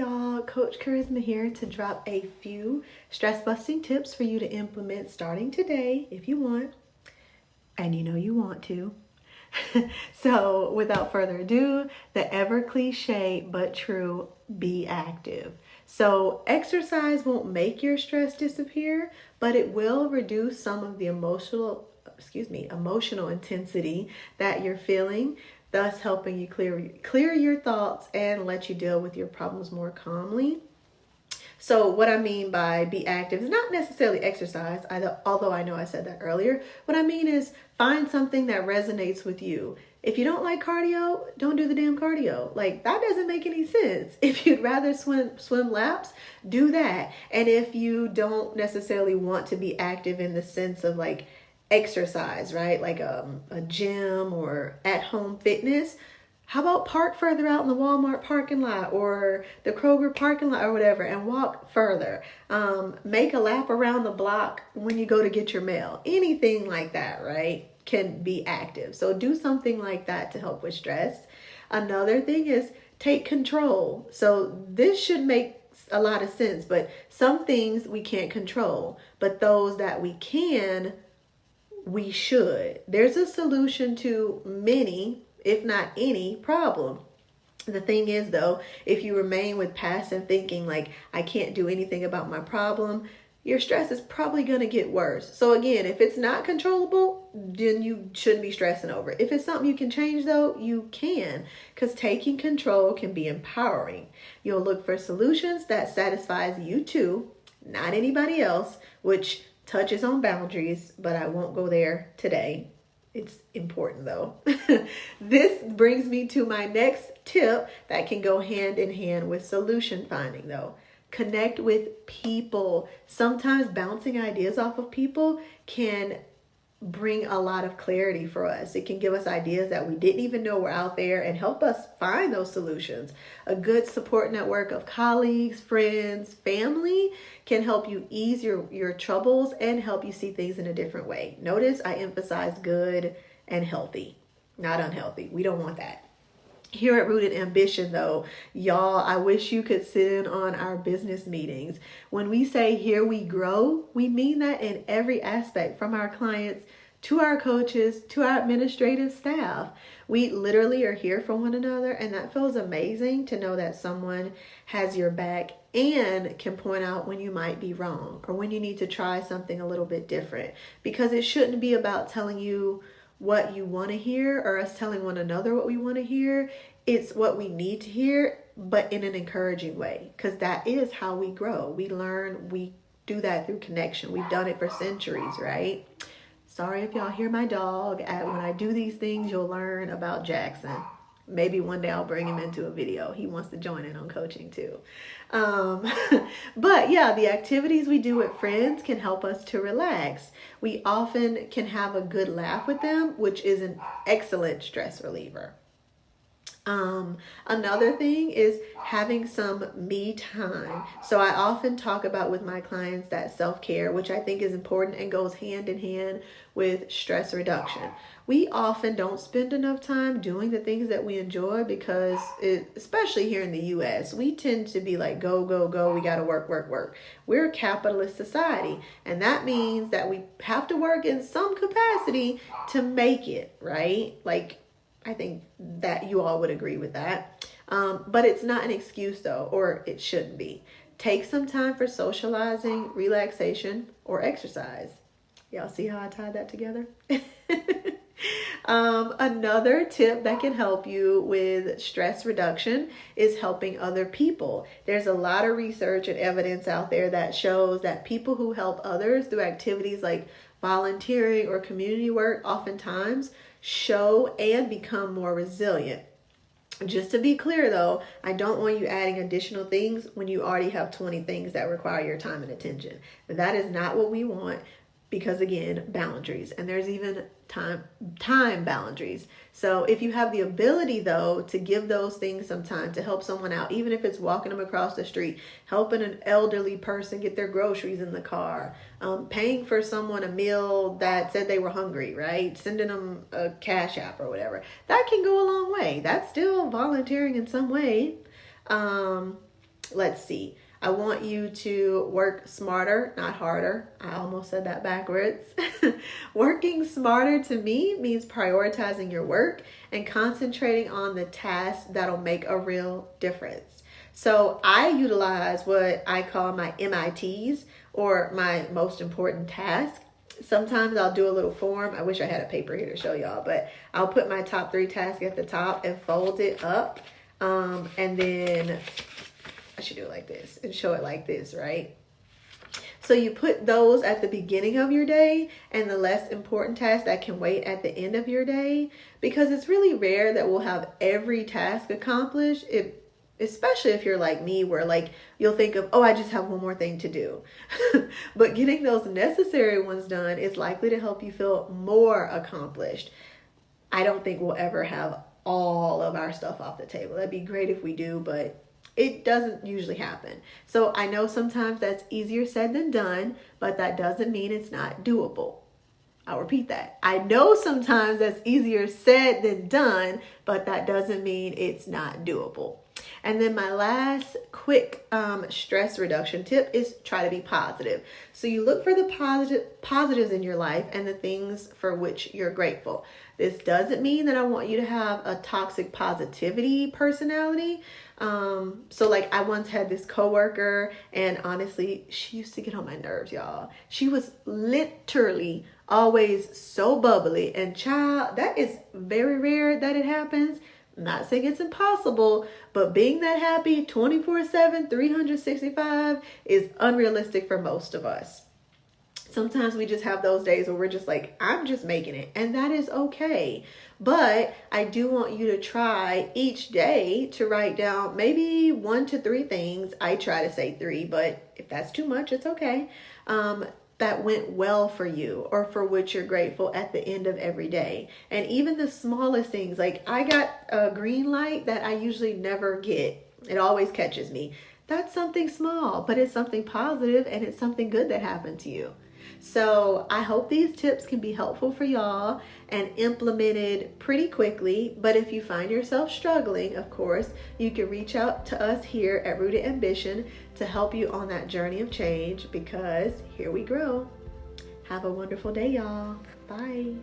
y'all, Coach Charisma here to drop a few stress-busting tips for you to implement starting today if you want, and you know you want to. So without further ado, the ever cliche but true, be active. So exercise won't make your stress disappear, but it will reduce some of the emotional intensity that you're feeling, thus helping you clear your thoughts and let you deal with your problems more calmly. So what I mean by be active is not necessarily exercise, although I know I said that earlier. What I mean is find something that resonates with you. If you don't like cardio, don't do the damn cardio. Like, that doesn't make any sense. If you'd rather swim laps, do that. And if you don't necessarily want to be active in the sense of like exercise, right? Like a gym or at-home fitness, how about park further out in the Walmart parking lot or the Kroger parking lot or whatever and walk further. Make a lap around the block when you go to get your mail. Anything like that, right, can be active. So do something like that to help with stress. Another thing is take control. So this should make a lot of sense, but some things we can't control, but those that we can, we should. There's a solution to many, if not any, problem. The thing is, though, if you remain with passive thinking, like, I can't do anything about my problem, your stress is probably going to get worse. So again, if it's not controllable, then you shouldn't be stressing over it. If it's something you can change, though, you can, because taking control can be empowering. You'll look for solutions that satisfies you too, not anybody else, which touches on boundaries, but I won't go there today. It's important though. This brings me to my next tip that can go hand in hand with solution finding though. Connect with people. Sometimes bouncing ideas off of people can bring a lot of clarity for us. It can give us ideas that we didn't even know were out there and help us find those solutions. A good support network of colleagues, friends, family can help you ease your troubles and help you see things in a different way. Notice I emphasize good and healthy, not unhealthy. We don't want that. Here at Rooted Ambition, though, y'all, I wish you could sit in on our business meetings. When we say here we grow, we mean that in every aspect, from our clients to our coaches to our administrative staff. We literally are here for one another, and that feels amazing to know that someone has your back and can point out when you might be wrong or when you need to try something a little bit different, because it shouldn't be about telling you what you want to hear or us telling one another what we want to hear. It's what we need to hear, but in an encouraging way, because that is how we grow. We learn, we do that through connection. We've done it for centuries, right? Sorry if y'all hear my dog. When I do these things, you'll learn about Jackson. Maybe one day I'll bring him into a video. He wants to join in on coaching too. But yeah, the activities we do with friends can help us to relax. We often can have a good laugh with them, which is an excellent stress reliever. Another thing is having some me time. So I often talk about with my clients that self-care, which I think is important and goes hand in hand with stress reduction. We often don't spend enough time doing the things that we enjoy because especially here in the US, we tend to be like, go, go, go. We got to work, work, work. We're a capitalist society. And that means that we have to work in some capacity to make it, right? Like, I think that you all would agree with that. But it's not an excuse though, or it shouldn't be. Take some time for socializing, relaxation, or exercise. Y'all see how I tied that together? Another tip that can help you with stress reduction is helping other people. There's a lot of research and evidence out there that shows that people who help others through activities like volunteering or community work oftentimes show and become more resilient. Just to be clear though, I don't want you adding additional things when you already have 20 things that require your time and attention. That is not what we want, because again, boundaries, and there's even time boundaries. So if you have the ability though to give those things some time to help someone out, even if it's walking them across the street, helping an elderly person get their groceries in the car, paying for someone a meal that said they were hungry, right? Sending them a cash app or whatever, that can go a long way. That's still volunteering in some way. let's see. I want you to work smarter, not harder. I almost said that backwards. Working smarter to me means prioritizing your work and concentrating on the tasks that'll make a real difference. So I utilize what I call my MITs, or my most important task. Sometimes I'll do a little form. I wish I had a paper here to show y'all, but I'll put my top 3 tasks at the top and fold it up. And then I should do it like this and show it like this, right? So you put those at the beginning of your day and the less important tasks that can wait at the end of your day, because it's really rare that we'll have every task accomplished. Especially if you're like me, where like you'll think of, oh, I just have one more thing to do. But getting those necessary ones done is likely to help you feel more accomplished. I don't think we'll ever have all of our stuff off the table. That'd be great if we do, but it doesn't usually happen. So I know sometimes that's easier said than done, but that doesn't mean it's not doable. I'll repeat that. I know sometimes that's easier said than done, but that doesn't mean it's not doable. And then my last quick stress reduction tip is try to be positive. So you look for the positives in your life and the things for which you're grateful. This doesn't mean that I want you to have a toxic positivity personality. So like I once had this coworker, and honestly, she used to get on my nerves, y'all. She was literally always so bubbly, and child, that is very rare that it happens. I'm not saying it's impossible, but being that happy 24/7, 365 is unrealistic for most of us. Sometimes we just have those days where we're just like, I'm just making it, and that is okay. But I do want you to try each day to write down maybe 1 to 3 things. I try to say 3, but if that's too much, it's okay. That went well for you, or for which you're grateful at the end of every day. And even the smallest things, like I got a green light that I usually never get. It always catches me. That's something small, but it's something positive, and it's something good that happened to you. So I hope these tips can be helpful for y'all and implemented pretty quickly. But if you find yourself struggling, of course, you can reach out to us here at Rooted Ambition to help you on that journey of change, because here we grow. Have a wonderful day, y'all. Bye.